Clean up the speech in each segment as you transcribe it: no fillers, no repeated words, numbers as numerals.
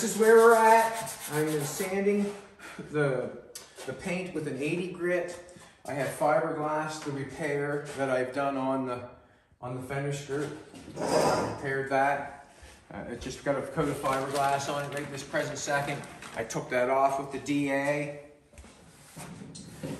This is where we're at. I'm sanding the paint with an 80 grit. I have fiberglass, the repair that I've done on the fender skirt. I repaired that. It just got a coat of fiberglass on it right this present second. I took that off with the DA.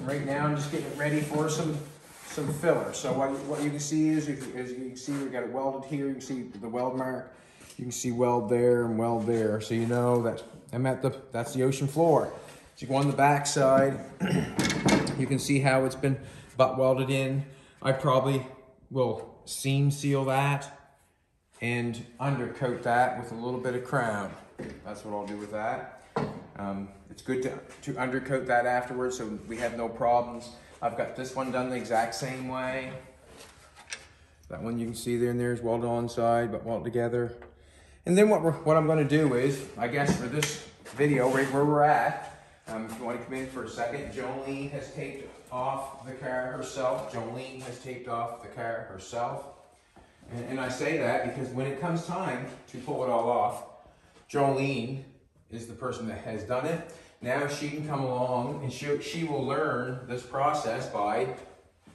Right now I'm just getting it ready for some filler. So what you can see is, as you can see, we got it welded here. You can see the weld mark. You can see weld there and weld there. So you know that that's the ocean floor. So you go on the back side, you can see how it's been butt welded in. I probably will seam seal that and undercoat that with a little bit of crown. That's what I'll do with that. It's good to undercoat that afterwards so we have no problems. I've got this one done the exact same way. That one you can see there and there is welded on side but welded together. And then what I'm going to do is, I guess for this video, right where we're at, if you want to come in for a second, Jolene has taped off the car herself. Jolene has taped off the car herself. And I say that because when it comes time to pull it all off, Jolene is the person that has done it. Now she can come along and she will learn this process by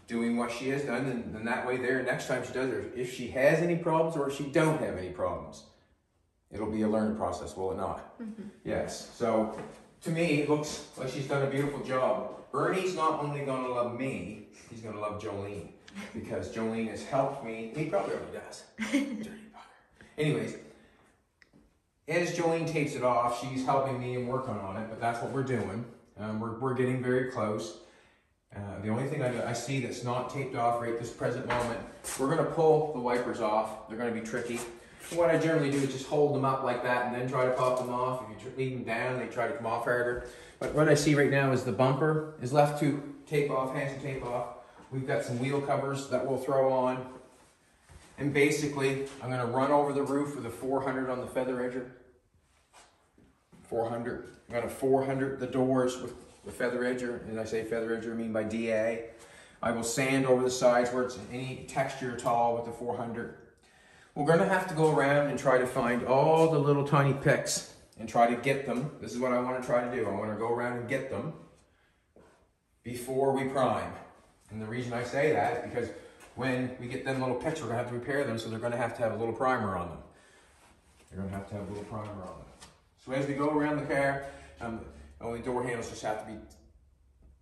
doing what she has done, and that way there, next time she does it, if she has any problems or if she don't have any problems, it'll be a learning process, will it not? Mm-hmm. Yes. So to me, it looks like she's done a beautiful job. Bernie's not only going to love me, he's going to love Jolene because Jolene has helped me. He probably already does. Dirty bugger. Anyways, as Jolene takes it off, she's helping me and working on it, but that's what we're doing. We're getting very close. The only thing I see that's not taped off right this present moment, we're going to pull the wipers off. They're going to be tricky. What I generally do is just hold them up like that and then try to pop them off. If you leave them down, they try to come off harder. But what I see right now is the bumper is left to tape off, has to tape off. We've got some wheel covers that we'll throw on. And basically, I'm going to run over the roof with a 400 on the feather edger. 400. I'm going to 400 the doors with the feather edger. And I say feather edger, I mean by DA. I will sand over the sides where it's any texture at all with the 400. We're going to have to go around and try to find all the little tiny picks and try to get them. This is what I want to try to do. I want to go around and get them before we prime. And the reason I say that is because when we get them little picks, we're going to have to repair them, so they're going to have a little primer on them. They're going to have a little primer on them. So as we go around the car, only door handles just have to be,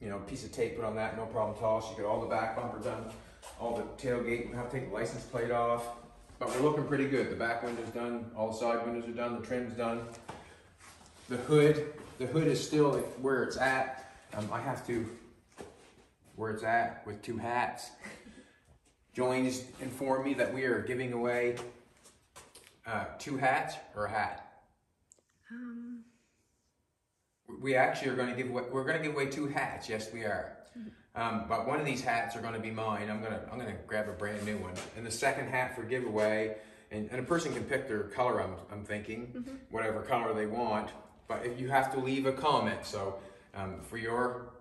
you know, a piece of tape put on that, no problem at all. So you get all the back bumper done, all the tailgate, we have to take the license plate off. But we're looking pretty good. The back window's done, all the side windows are done, the trim's done. The hood is still where it's at. I have to, where it's at with 2 hats. Jolene has informed me that we are giving away 2 hats or a hat. We actually are going to give away 2 hats. Yes, we are. But one of these hats are going to be mine. I'm going to grab a brand new one. And the second hat for giveaway, and a person can pick their color. I'm thinking whatever color they want. But if you have to leave a comment, so for your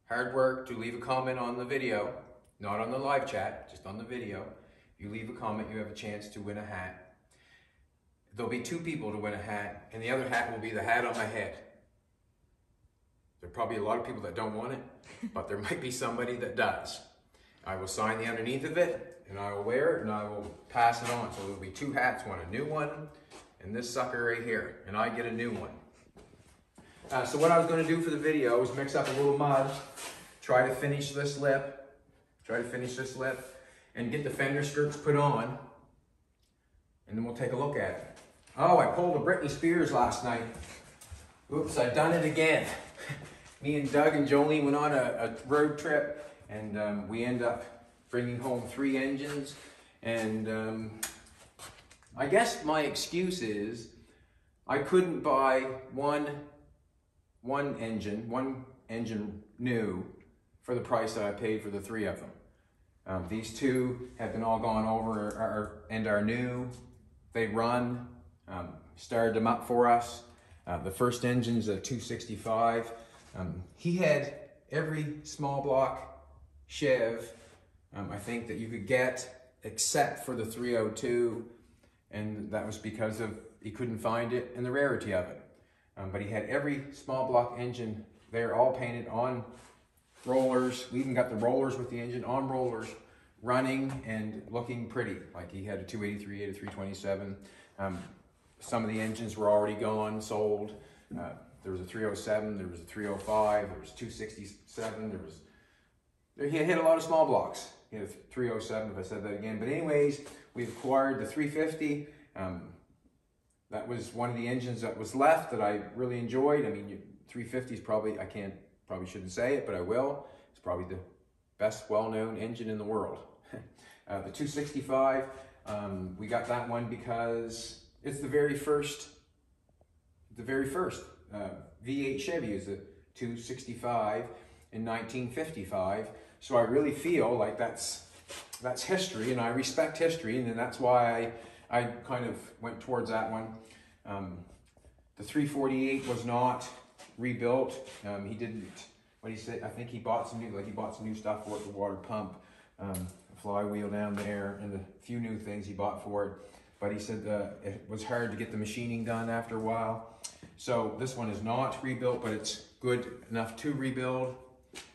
hard work to leave a comment on the video, not on the live chat, just on the video. If you leave a comment, you have a chance to win a hat. There'll be 2 people to win a hat, and the other hat will be the hat on my head. There are probably a lot of people that don't want it, but there might be somebody that does. I will sign the underneath of it, and I will wear it, and I will pass it on. So there'll be 2 hats, one a new one, and this sucker right here, and I get a new one. So what I was going to do for the video was mix up a little mud, try to finish this lip, and get the fender skirts put on, and then we'll take a look at it. Oh, I pulled a Britney Spears last night. Oops, I've done it again. Me and Doug and Jolene went on a road trip, and we end up bringing home 3 engines. And I guess my excuse is I couldn't buy one engine new for the price that I paid for the 3 of them. These 2 have been all gone over and are new. They run, started them up for us. The first engine's a 265. He had every small block Chev, I think, that you could get except for the 302, and that was because of he couldn't find it and the rarity of it. But he had every small block engine there, all painted on rollers. We even got the rollers with the engine on rollers, running and looking pretty. Like he had a 283, a 327. Some of the engines were already gone, sold. There was a 307, there was a 305, there was 267, he had hit a lot of small blocks. He had a 307, if I said that again. But anyways, we acquired the 350. That was one of the engines that was left that I really enjoyed. I mean, 350 is probably shouldn't say it, but I will. It's probably the best well-known engine in the world. The 265, we got that one because it's the very first V8 Chevy is a 265 in 1955. So I really feel like that's history, and I respect history, and that's why I kind of went towards that one. The 348 was not rebuilt. He didn't. What he said, I think he bought some new stuff for it, the water pump, a flywheel down there, and a few new things he bought for it. But he said it was hard to get the machining done after a while. So this one is not rebuilt, but it's good enough to rebuild.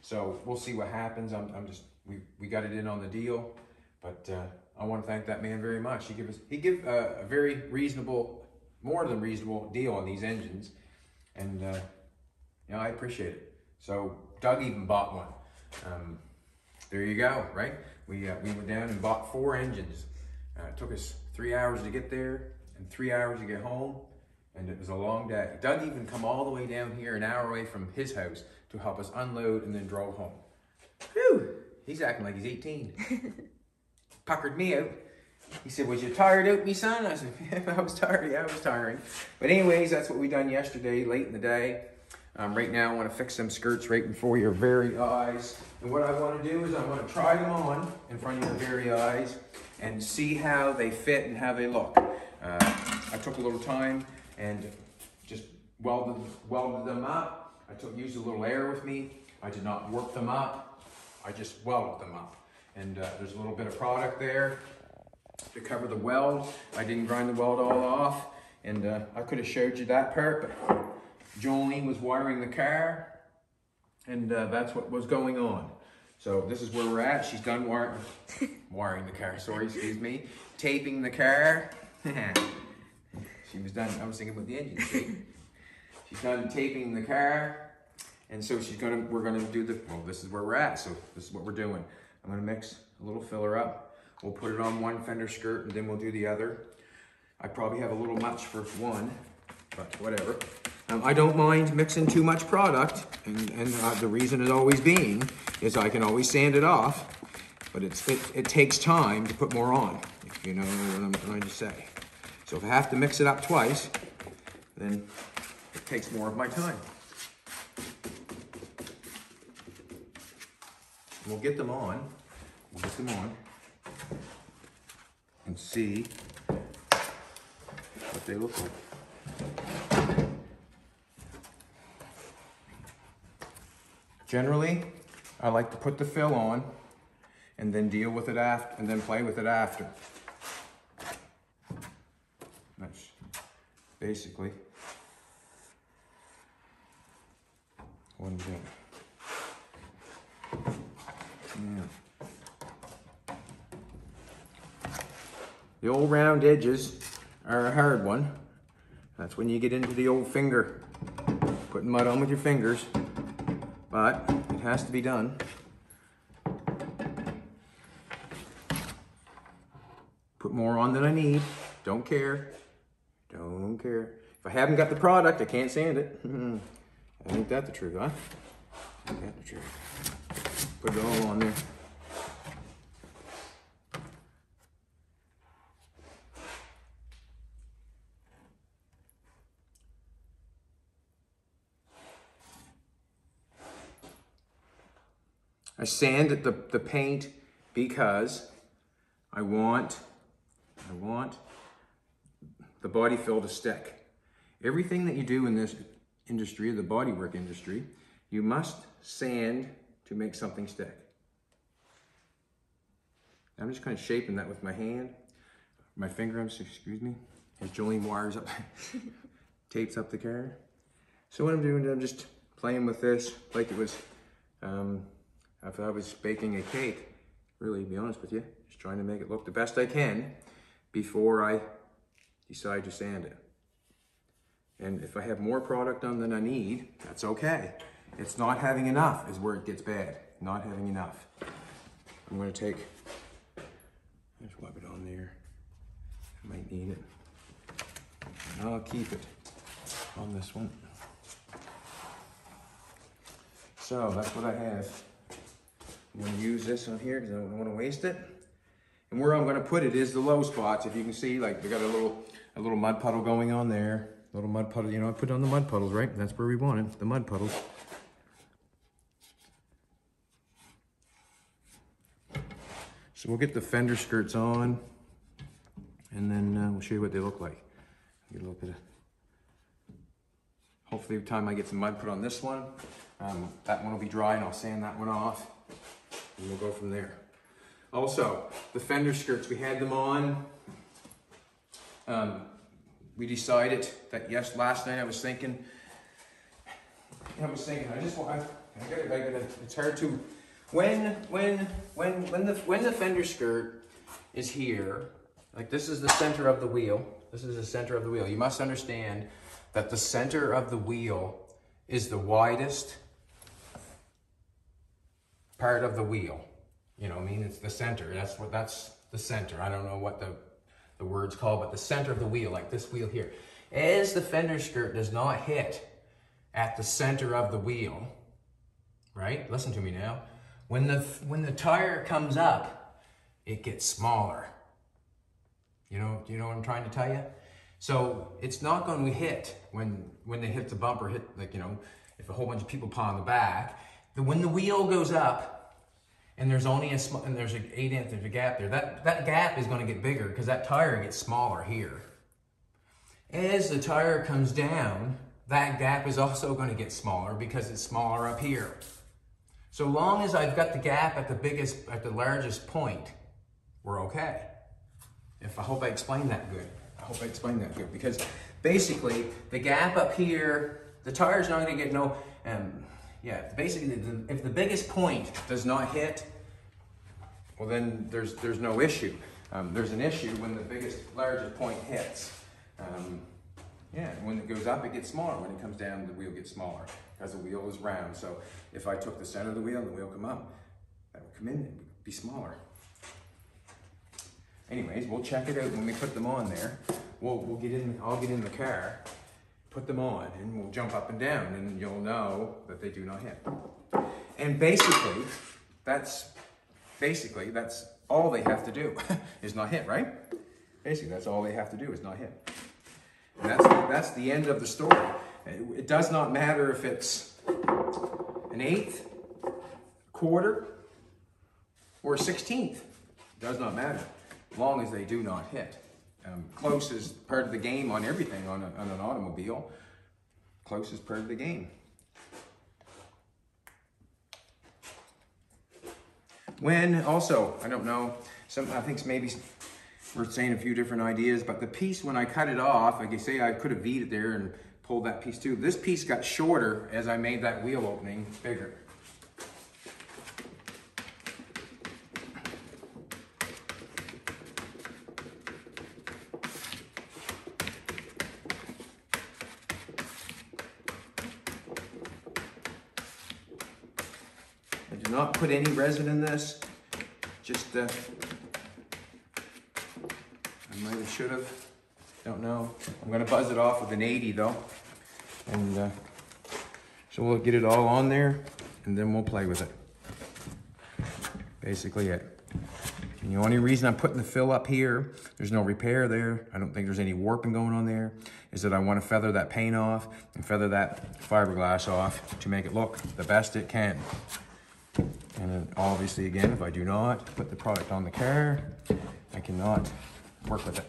So we'll see what happens. We got it in on the deal, but I want to thank that man very much. He gave a very reasonable, more than reasonable deal on these engines, and I appreciate it. So Doug even bought one. There you go, right? We went down and bought 4 engines. It took us 3 hours to get there and 3 hours to get home, and it was a long day. Doug even come all the way down here, an hour away from his house, to help us unload and then drove home. Whew! He's acting like he's 18. Puckered me out. He said, "Was you tired out, me son?" I said, "Yeah, I was tired. Yeah, I was tiring." But anyways, that's what we done yesterday, late in the day. Right now, I want to fix some skirts right before your very eyes. And what I want to do is I want to try them on in front of your very eyes and see how they fit and how they look. I took a little time and just welded them up. I used a little air with me. I did not work them up. I just welded them up. And there's a little bit of product there to cover the weld. I didn't grind the weld all off. And I could have showed you that part, but Jolene was wiring the car, and that's what was going on. So this is where we're at. She's done wiring the car, sorry, excuse me. Taping the car. She was done, I was thinking about the engine tape. She's done taping the car, and so we're gonna do this is where we're at, so this is what we're doing. I'm gonna mix a little filler up. We'll put it on one fender skirt, and then we'll do the other. I probably have a little much for one, but whatever. I don't mind mixing too much product, and the reason is always being is I can always sand it off, but it takes time to put more on, if you know what I'm trying to say. So if I have to mix it up twice, then it takes more of my time. We'll get them on. And see what they look like. Generally, I like to put the fill on and then deal with it after, and then play with it after. That's basically what I'm doing. Yeah. The old round edges are a hard one. That's when you get into the old finger, putting mud on with your fingers, but it has to be done. Put more on than I need. Don't care. Don't care. If I haven't got the product, I can't sand it. Ain't that the truth, huh? Ain't that the truth? Put it all on there. I sand the paint because I want the body fill to stick. Everything that you do in this industry, the bodywork industry, you must sand to make something stick. I'm just kind of shaping that with my hand, my finger, excuse me, as Jolene wires up, tapes up the car. So what I'm doing, I'm just playing with this like it was, if I was baking a cake, really, to be honest with you. Just trying to make it look the best I can before I decide to sand it. And if I have more product on than I need, that's okay. It's not having enough is where it gets bad. Not having enough. I'm gonna take, just wipe it on there. I might need it. And I'll keep it on this one. So that's what I have. I'm gonna use this on here because I don't want to waste it. And where I'm gonna put it is the low spots. If you can see, like we got a little mud puddle going on there. A little mud puddle, you know, I put it on the mud puddles, right? That's where we want it, the mud puddles. So we'll get the Fender skirts on, and then we'll show you what they look like. Get a little bit of, hopefully by the time I get some mud put on this one, that one will be dry and I'll sand that one off, and we'll go from there. Also, the Fender skirts, we had them on. We decided that, yes, last night I was thinking, it's hard to, when the Fender skirt is here, like this is the center of the wheel. This is the center of the wheel. You must understand that the center of the wheel is the widest part of the wheel. You know what I mean? It's the center. That's the center. I don't know what the word's called, but the center of the wheel, like this wheel here. As the Fender skirt does not hit at the center of the wheel, right? Listen to me now. When the tire comes up, it gets smaller. You know what I'm trying to tell you? So it's not going to hit when they hit the bumper, like, you know, if a whole bunch of people paw on the back. When the wheel goes up, and there's only there's an 8 inch, there's a gap there. That gap is going to get bigger because that tire gets smaller here. As the tire comes down, that gap is also going to get smaller because it's smaller up here. So long as I've got the gap at the largest point, we're okay. I hope I explained that good. I hope I explained that good, because basically the gap up here, the tire's not going to get no. Yeah, basically, if the biggest point does not hit, well then there's no issue. There's an issue when the largest point hits. Yeah, when it goes up, it gets smaller. When it comes down, the wheel gets smaller because the wheel is round. So if I took the center of the wheel and the wheel come up, that would come in, it would be smaller. Anyways, we'll check it out when we put them on there. We'll get in. I'll get in the car, put them on, and we'll jump up and down, and you'll know that they do not hit. And basically that's all they have to do is not hit, right? Basically, that's all they have to do is not hit. And that's the end of the story. It does not matter if it's an 1/8, quarter, or a 16th. It does not matter, as long as they do not hit. Close is part of the game on everything on an automobile. Close is part of the game. When also, I don't know, I think maybe we're saying a few different ideas, but the piece, when I cut it off, like you say, I could have V'd it there and pulled that piece too. This piece got shorter as I made that wheel opening bigger. I do not put any resin in this, just I might have, should have, don't know. I'm gonna buzz it off with an 80 though. And so we'll get it all on there and then we'll play with it. Basically it. And the only reason I'm putting the fill up here, there's no repair there, I don't think there's any warping going on there, is that I want to feather that paint off and feather that fiberglass off to make it look the best it can. And then obviously, again, if I do not put the product on the car, I cannot work with it.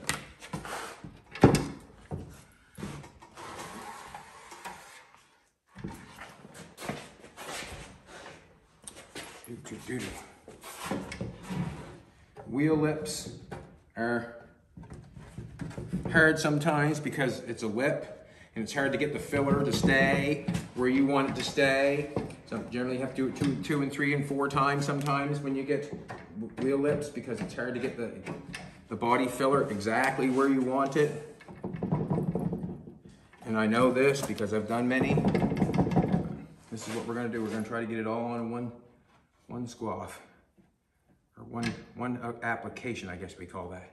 Wheel lips are hard sometimes because it's a lip and it's hard to get the filler to stay where you want it to stay. So generally you have to do it two and 3 and 4 times sometimes when you get wheel lips, because it's hard to get the body filler exactly where you want it. And I know this because I've done many. This is what we're gonna do. We're gonna try to get it all on one squash, or one application, I guess we call that.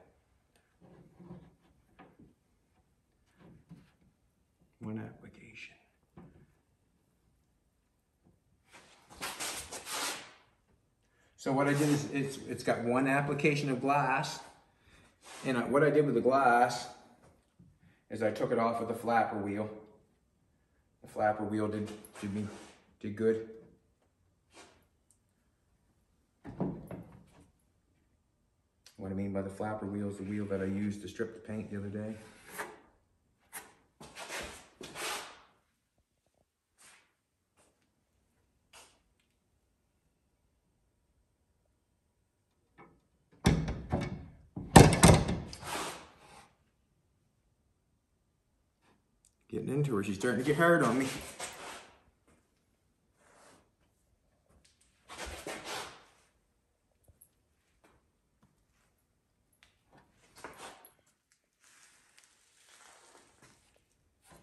One application. So what I did is it's got one application of glass, and what I did with the glass is I took it off with the flapper wheel. The flapper wheel did good. What I mean by the flapper wheel is the wheel that I used to strip the paint the other day. Getting into her, she's starting to get hard on me.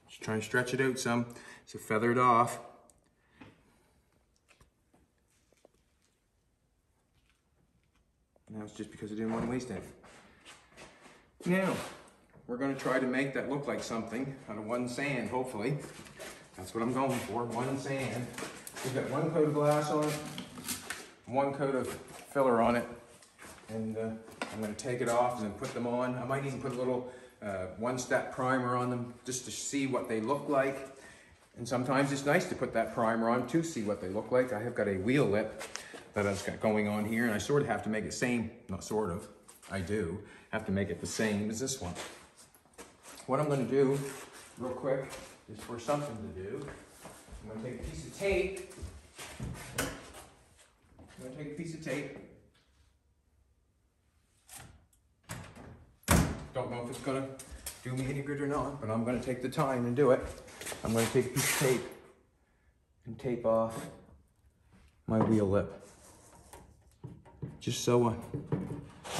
Just trying to stretch it out some, so feather it off. And that was just because I didn't want to waste it. Now, we're going to try to make that look like something out of one sand, hopefully. That's what I'm going for, one sand. We've got one coat of glass on it, one coat of filler on it, and I'm going to take it off and then put them on. I might even put a little one-step primer on them just to see what they look like. And sometimes it's nice to put that primer on to see what they look like. I have got a wheel lip that I've got going on here, and I sort of have to make it same, not sort of, I do have to make it the same as this one. What I'm going to do, real quick, is for something to do. I'm going to take a piece of tape. Don't know if it's going to do me any good or not, but I'm going to take the time and do it. I'm going to take a piece of tape and tape off my wheel lip. Just so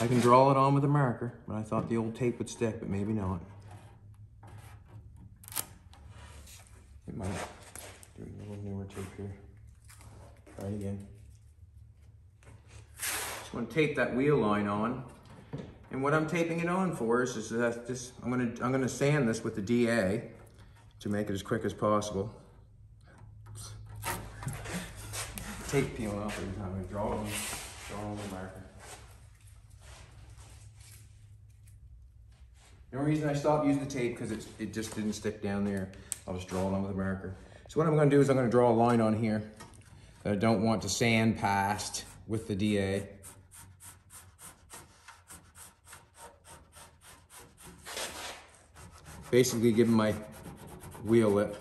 I can draw it on with a marker, but I thought the old tape would stick, but maybe not. It might. Doing a little newer tape here. Try it again. Just want to tape that wheel line on, and what I'm taping it on for is that this. I'm gonna sand this with the DA to make it as quick as possible. Tape peeling off every time I draw on the marker. The only reason I stopped using the tape because it just didn't stick down there. I'll just draw it on with a marker. So what I'm going to do is I'm going to draw a line on here that I don't want to sand past with the DA. Basically give my wheel lip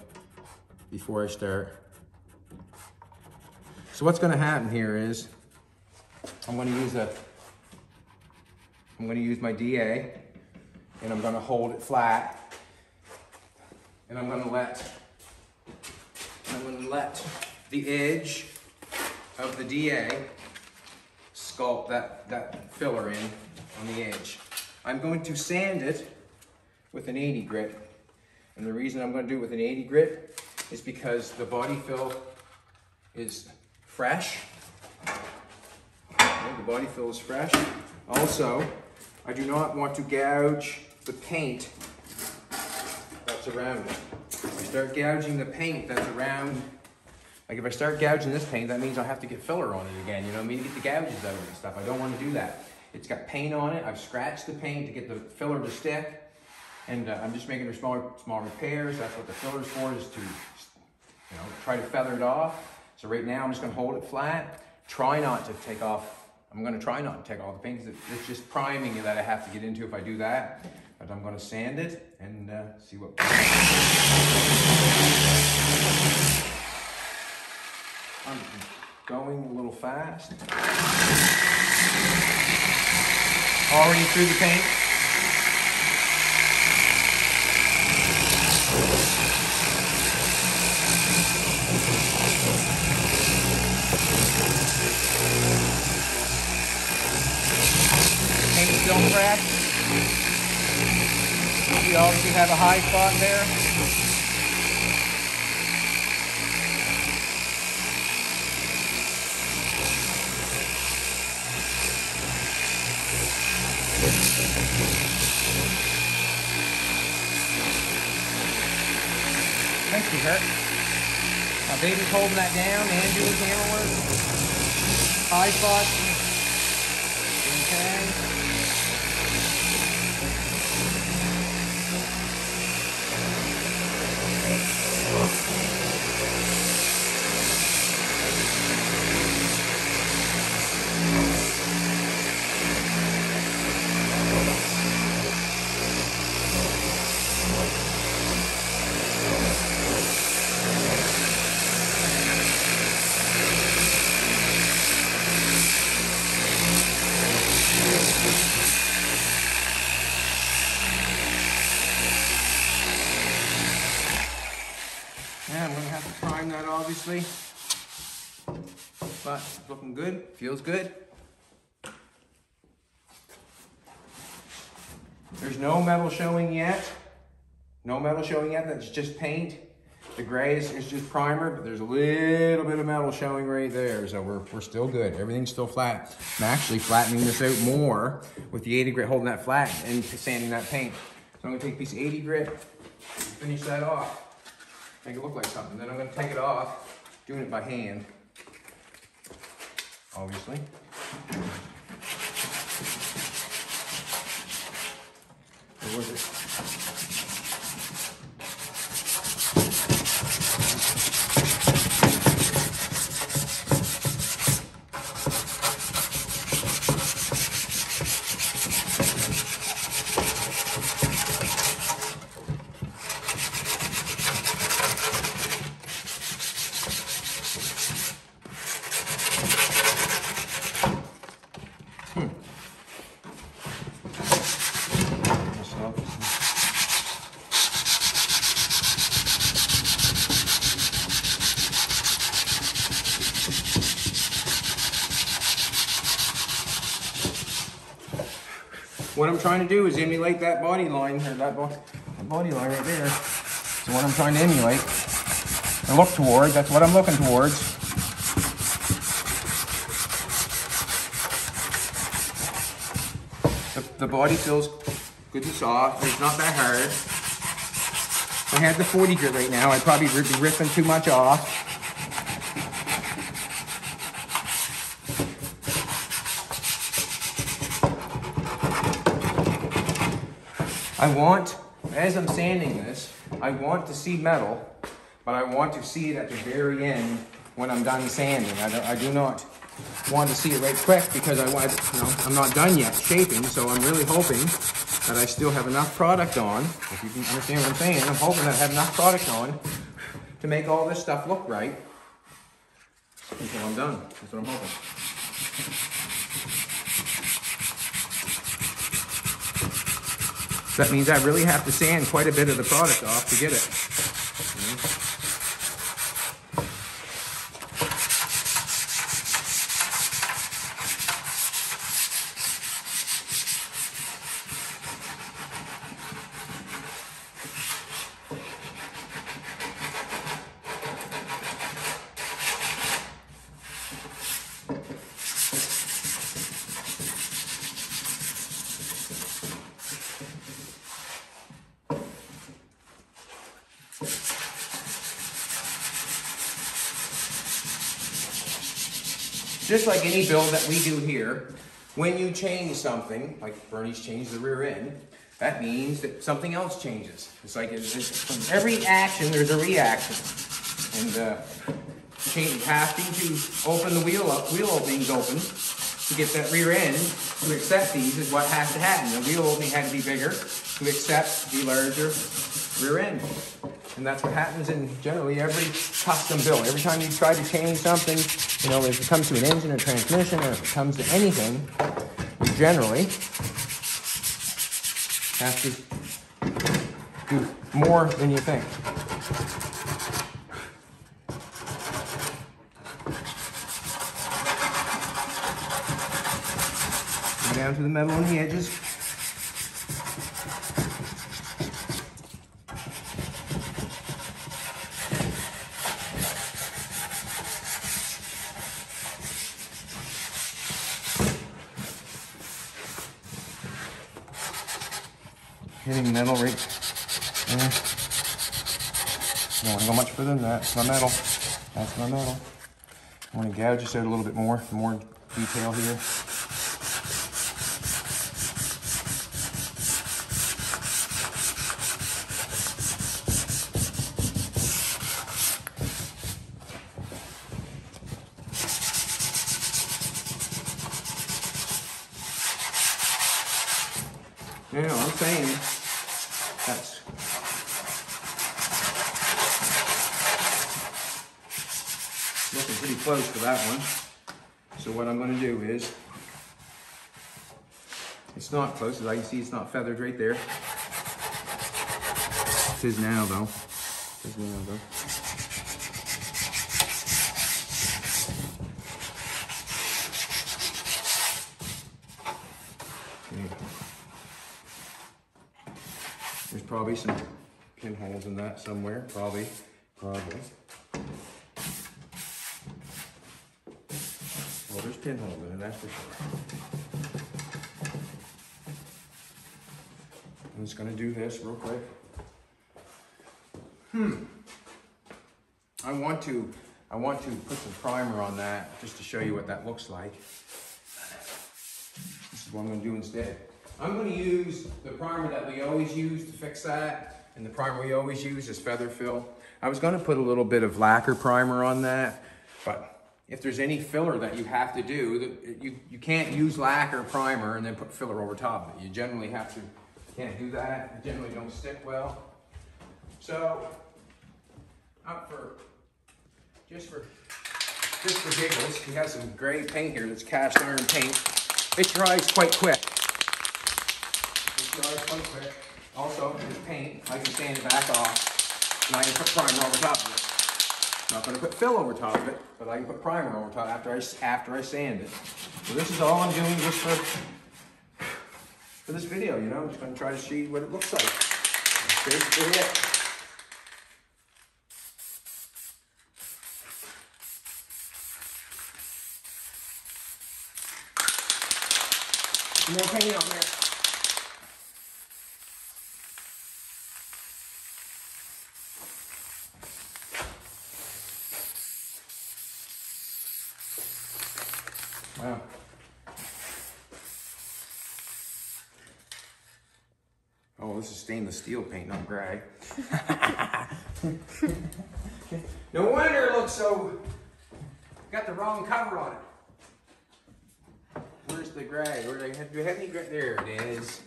before I start. So what's going to happen here is I'm going to use my DA, and I'm going to hold it flat, and I'm going to let the edge of the DA sculpt that filler in on the edge. I'm going to sand it with an 80 grit, and the reason I'm going to do it with an 80 grit is because the body fill is fresh. Okay, the body fill is fresh. Also, I do not want to gouge the paint that's around it. If I start gouging the paint that's around, like if I start gouging this paint, that means I have to get filler on it again, you know what I mean, to get the gouges out of it and stuff. I don't want to do that. It's got paint on it. I've scratched the paint to get the filler to stick, and I'm just making small repairs. That's what the filler's for, is to, you know, try to feather it off. So right now I'm just going to hold it flat. Try not to take off. I'm going to try not to take off the paint because it's just priming that I have to get into if I do that. But I'm going to sand it and see what. I'm going a little fast. Already through the paint. obviously have a high spot there. Thanks, sweetheart. My baby's holding that down and doing camera work. High spots. Okay. Yeah, I'm gonna have to prime that obviously, but it's looking good, feels good. There's no metal showing yet. No metal showing yet, that's just paint. The gray is just primer, but there's a little bit of metal showing right there, so we're still good. Everything's still flat. I'm actually flattening this out more with the 80 grit, holding that flat and sanding that paint. So I'm gonna take a piece of 80 grit, finish that off. Make it look like something. Then I'm going to take it off, doing it by hand, obviously. Where was it? What I'm trying to do is emulate that body line, or that body line right there. So what I'm trying to emulate, or look towards, that's what I'm looking towards. The body feels good and soft, it's not that hard. If I had the 40 grit right now, I'd probably be ripping too much off. I want, as I'm sanding this, I want to see metal, but I want to see it at the very end when I'm done sanding. I do not want to see it right quick because I'm not done yet shaping, so I'm really hoping that I still have enough product on. If you can understand what I'm saying, I'm hoping that I have enough product on to make all this stuff look right until I'm done. That's what I'm hoping. That means I really have to sand quite a bit of the product off to get it. Just like any build that we do here, when you change something, like Bernie's changed the rear end, that means that something else changes. It's like from every action, there's a reaction. And having to open the wheel openings open to get that rear end to accept these is what has to happen. The wheel opening had to be bigger to accept the larger rear end. And that's what happens in generally every custom build. Every time you try to change something, you know, if it comes to an engine or transmission, or if it comes to anything, you generally have to do more than you think. Go down to the metal on the edges. hitting metal right there. Don't want to go much further than that. It's my metal. That's my metal. I want to gouge this out a little bit more detail here. You know, I'm saying that's looking pretty close for that one. So what I'm going to do is, it's not close, as I can see it's not feathered right there. It is now though. It is now though. There's probably some pinholes in that somewhere, probably. Well, there's pinholes in it, that's for sure. I'm just gonna do this real quick. I want to put some primer on that just to show you what that looks like. This is what I'm gonna do instead. I'm going to use the primer that we always use to fix that, and the primer we always use is feather fill. I was going to put a little bit of lacquer primer on that, but if there's any filler that you have to do, you can't use lacquer primer and then put filler over top of it. You generally have to, can't do that. They generally don't stick well. So, just for giggles, we have some gray paint here that's cast iron paint. It dries quite quick. Also, there's paint. I can sand it back off, and I can put primer over top of it. I'm not going to put fill over top of it, but I can put primer over top after I sand it. So this is all I'm doing just for this video. You know, I'm just going to try to see what it looks like. That's basically it. Some more paint on there. Wow. Oh, this is stainless steel paint, not gray. No wonder it looks so... Got the wrong cover on it. Where's the gray? Do you have any gray? There it is.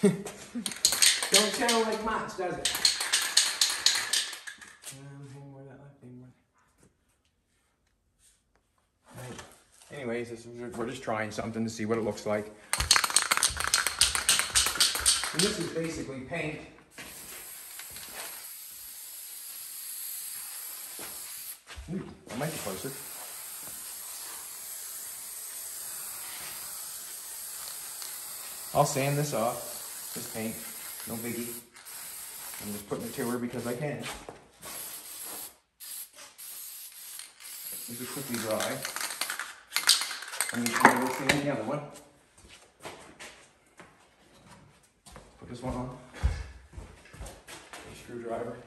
Don't sound like Mott's, does it? Anyways, we're just trying something to see what it looks like. And this is basically paint. Ooh, that might be closer. I'll sand this off, this paint, no biggie. I'm just putting it to her because I can. This is quickly dry. I'm just going to go sand the other one. Put this one on. A screwdriver.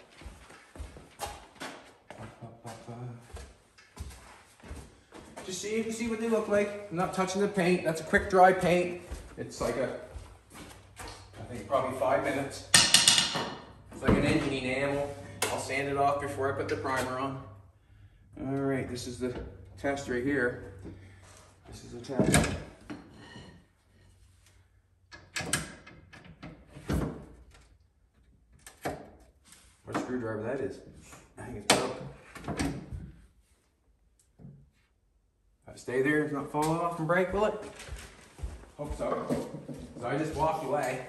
Just so you can see what they look like. I'm not touching the paint. That's a quick dry paint. It's like I think probably 5 minutes. It's like an engine enamel. I'll sand it off before I put the primer on. All right, this is the test right here. This is a test. What screwdriver that is. I think it's broken. If I stay there, it's not falling off and break, will it? Hope so. So I just walked away.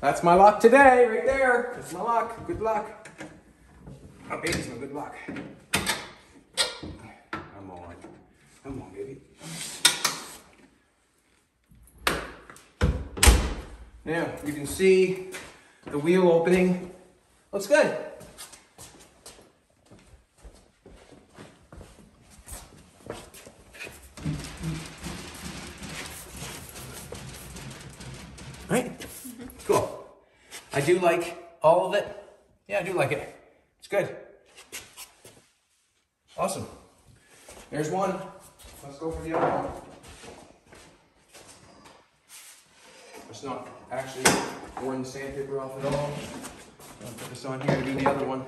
That's my luck today, right there. That's my luck. Good luck. Oh, baby's my good luck. Come on. Come on, baby. Now, you can see the wheel opening. Looks good. I do like all of it. Yeah, I do like it. It's good. Awesome. There's one. Let's go for the other one. It's not actually worn the sandpaper off at all. I'll put this on here to do the other one.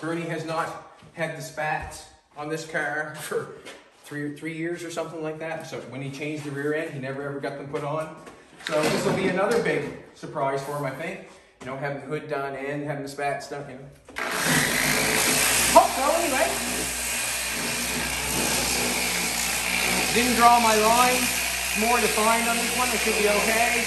Bernie has not had the spats on this car for three years or something like that. So when he changed the rear end, he never ever got them put on. So this will be another big surprise for him, I think. You know, having the hood done and having the spats done. You know. Hope so, anyway. Didn't draw my line. More defined on this one. It should be okay.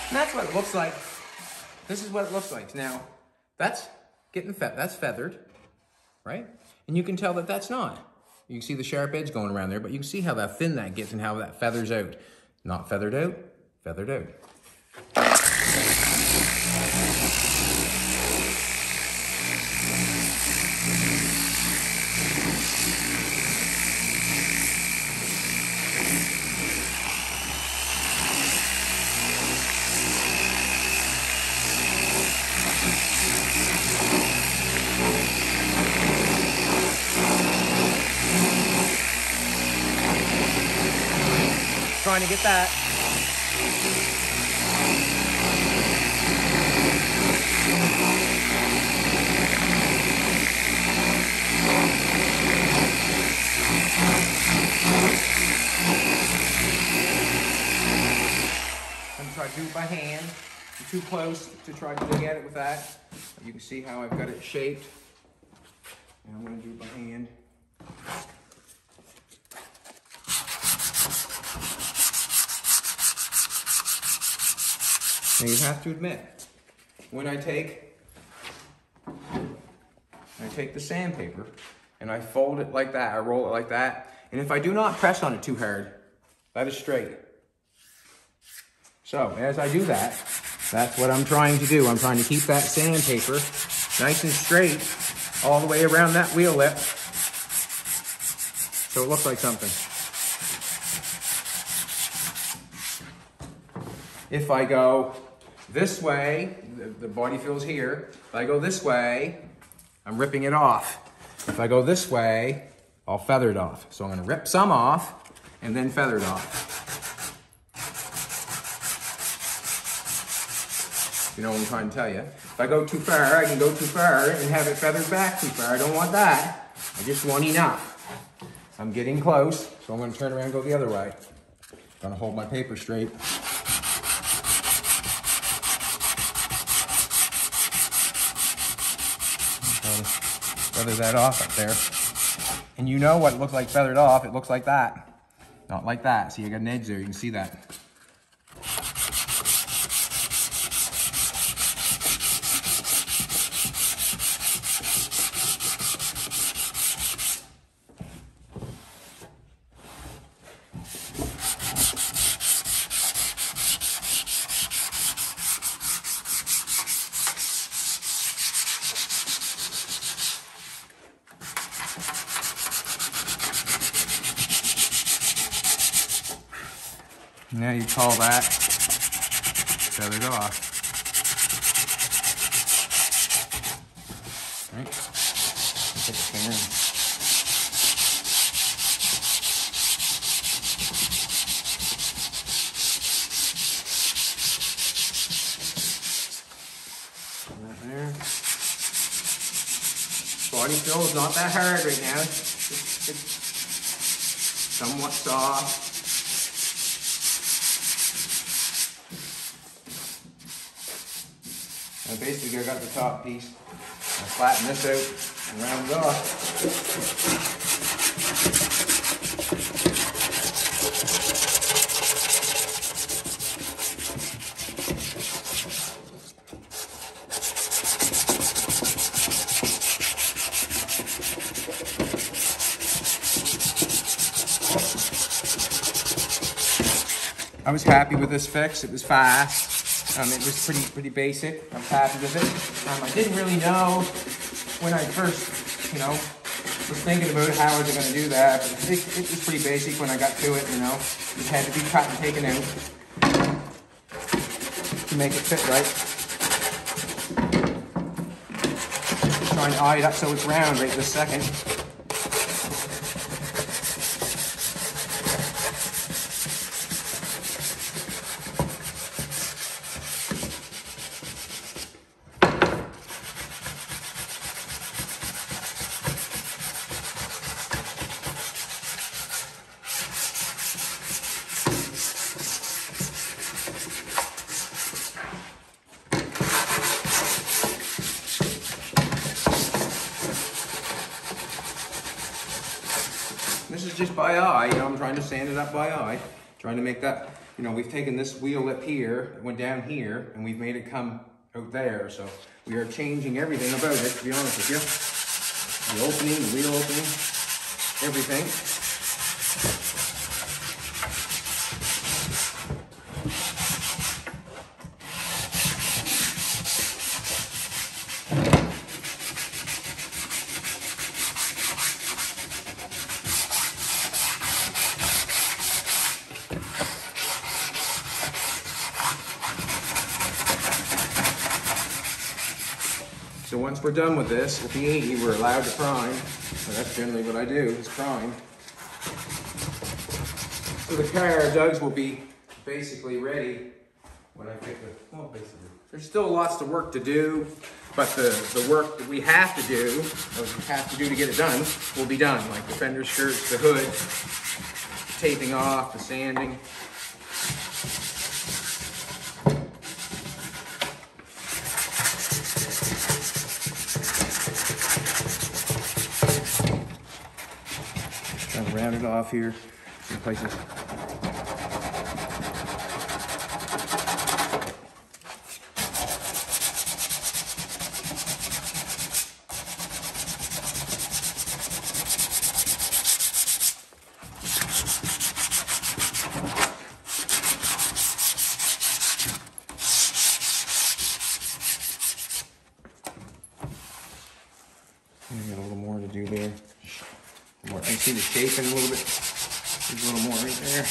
And that's what it looks like. This is what it looks like. Now, that's that's feathered, right? And you can tell that that's not. You can see the sharp edge going around there, but you can see how that thin that gets and how that feathers out. Not feathered out, feathered out. Trying to get that. I'm going to try to do it by hand. I'm too close to try to dig at it with that. You can see how I've got it shaped. And I'm going to do it by hand. Now you have to admit, when I take the sandpaper and I fold it like that, I roll it like that, and if I do not press on it too hard, that is straight. So as I do that, that's what I'm trying to do. I'm trying to keep that sandpaper nice and straight all the way around that wheel lip so it looks like something. If I go this way, the body feels here. If I go this way, I'm ripping it off. If I go this way, I'll feather it off. So I'm gonna rip some off and then feather it off. You know what I'm trying to tell you. If I go too far, I can go too far and have it feathered back too far. I don't want that. I just want enough. I'm getting close, so I'm gonna turn around and go the other way. I'm gonna hold my paper straight. Feather that off up there. And you know what it looks like feathered off, it looks like that. Not like that. See, I got an edge there, you can see that. Now you call that feathered off. Right? Take a finger. Right there. Body fill is not that hard right now. It's somewhat soft. Basically, I got the top piece. I'll flatten this out. Round it off. I was happy with this fix. It was fast. It was pretty basic. I was happy with it. I didn't really know when I first, was thinking about how I was going to do that. But it was pretty basic when I got to it. It had to be cut and taken out to make it fit right. Just trying to eye it up so it's round right this second. This is just by eye, I'm trying to sand it up by eye. Trying to make that, we've taken this wheel lip here, it went down here, and we've made it come out there. So we are changing everything about it, to be honest with you. The opening, the wheel opening, everything. So once we're done with this, with the 80, we're allowed to prime. So that's generally what I do, is prime. So the car, Doug's, will be basically ready when I pick the, well, basically. There's still lots of work to do, but the work that we have to do, or we have to do to get it done, will be done. Like the fender skirts, the hood, the taping off, the sanding. Trying to round it off here in places. Got a little more to do there. More, I can see the shaping a little bit. There's a little more right there.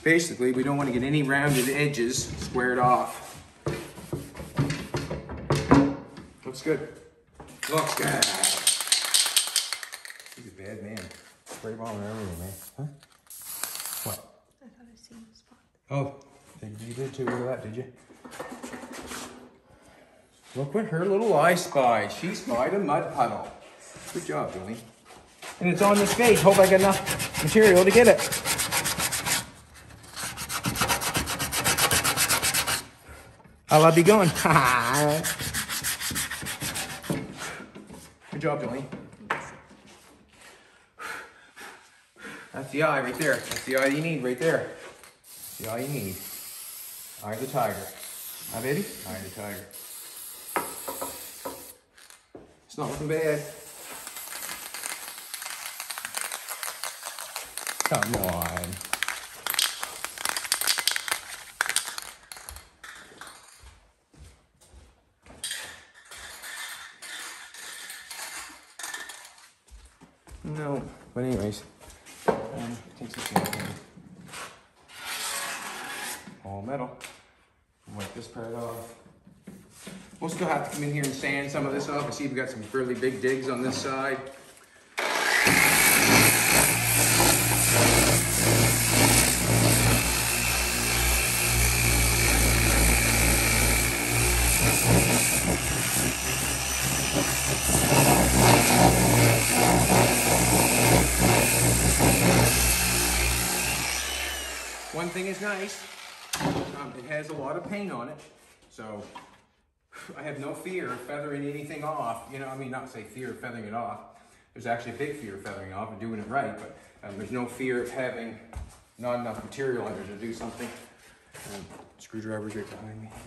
Basically, we don't want to get any rounded edges squared off. Looks good. Looks good. He's a bad man. Spray bomb and everything, man. Huh? What? I thought I seen the spot. Oh, you did too. Look at that, did you? Look what her little eye spied. She spied a mud puddle. Good job, Billy. And it's on the skate. Hope I got enough material to get it. I'll be going. Good job, Billy. That's the eye right there. That's the eye you need right there. That's the eye you need. Eye of the tiger. Huh, baby? Eye of the tiger. It's not looking bad. Come on. No, but anyways, take some sand. All metal. Wipe this part off. We'll still have to come in here and sand some of this off. I see we've got some fairly big digs on this side. one thing is nice, it has a lot of paint on it, so I have no fear of feathering anything off. You know, I mean, not say fear of feathering it off. There's actually a big fear of feathering off and doing it right, but there's no fear of having not enough material under to do something. Screwdriver's right behind me here.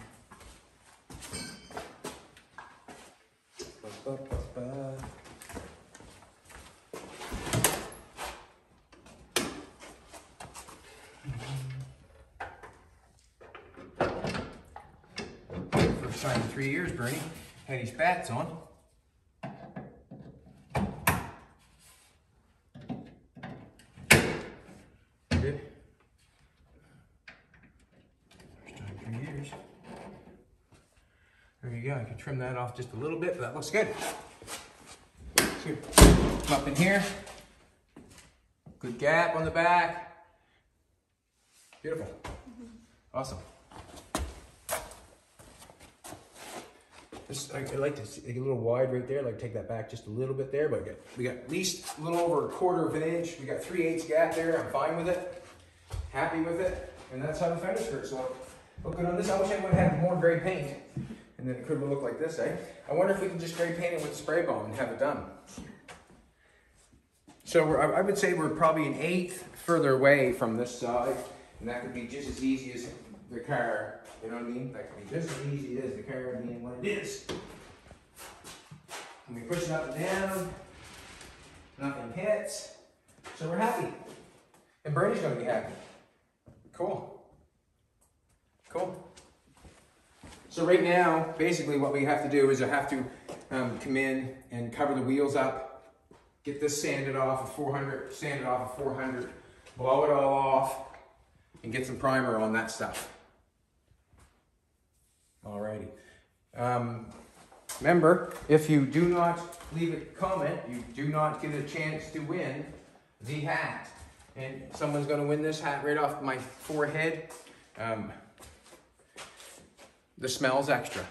First time in 3 years, Bernie. Had his spats on. Good. First time in 3 years. There you go. I can trim that off just a little bit, but that looks good. Good. Come up in here. Good gap on the back. Beautiful. Awesome. This, I like to see a little wide right there. Like take that back just a little bit there, but we got at least a little over 1/4 of an inch. We got 3/8 gap there. I'm fine with it. Happy with it. And that's how the fender skirts look. Look good on this. I wish I would have more gray paint. And then it could look like this, eh? I wonder if we can just gray paint it with spray foam and have it done. So I would say we're probably 1/8 further away from this side. And that could be just as easy as the car. You know what I mean? That could be just as easy as the car being what it is. And we push it up and down. Nothing hits. So we're happy. And Bernie's going to be happy. Cool. Cool. So right now, basically what we have to do is I have to come in and cover the wheels up, get this sanded off at 400, sand it off at 400, blow it all off, and get some primer on that stuff. Alrighty. Remember, if you do not leave a comment, you do not get a chance to win the hat. And someone's going to win this hat right off my forehead. The smell's extra.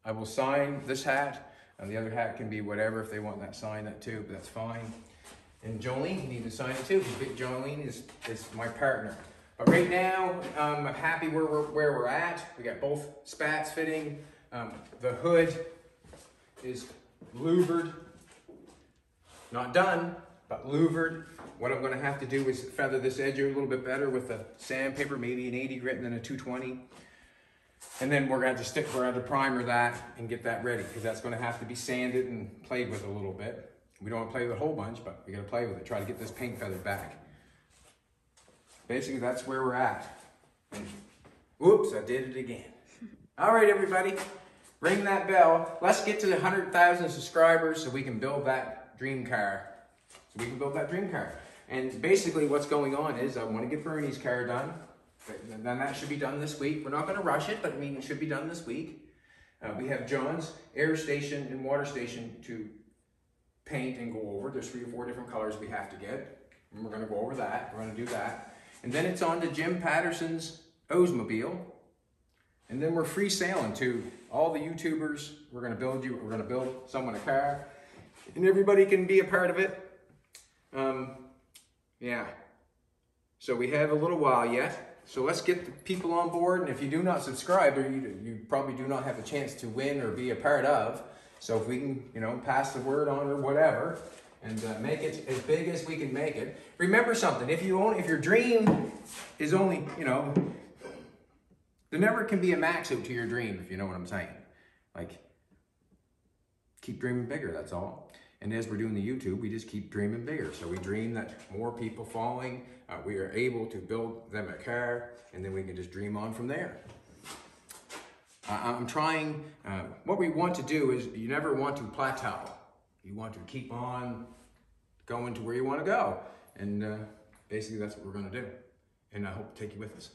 I will sign this hat, and the other hat can be whatever if they want that sign that too, but that's fine. And Jolene, you need to sign it too, because Jolene is my partner. But right now, I'm happy where we're at. We got both spats fitting. The hood is louvered. Not done, but louvered. What I'm going to have to do is feather this edge a little bit better with a sandpaper, maybe an 80 grit and then a 220. And then we're going to primer that and get that ready, because that's going to have to be sanded and played with a little bit. We don't want to play with a whole bunch, but we got to play with it. Try to get this paint feathered back. Basically, that's where we're at. And, whoops, I did it again. All right, everybody, ring that bell. Let's get to the 100,000 subscribers so we can build that dream car. And basically, what's going on is I want to get Bernie's car done. Then that should be done this week. We're not going to rush it, but I mean, it should be done this week. We have John's air station and water station to paint and go over. There's 3 or 4 different colors we have to get. And we're going to go over that. We're going to do that. And then it's on to Jim Patterson's Oldsmobile. And then we're free sailing to all the YouTubers. We're going to build someone a car. And everybody can be a part of it. Yeah. So we have a little while yet. So let's get the people on board. And if you do not subscribe, or you probably do not have a chance to win or be a part of. So if we can, pass the word on or whatever, and make it as big as we can make it. Remember something: if your dream is only, there never can be a max out to your dream, if you know what I'm saying. Like, keep dreaming bigger. That's all. And as we're doing the YouTube, we just keep dreaming bigger. So we dream that more people following, we are able to build them a car, and then we can just dream on from there. I'm trying, what we want to do is, you never want to plateau. You want to keep on going to where you want to go. And basically that's what we're going to do. And I hope to take you with us.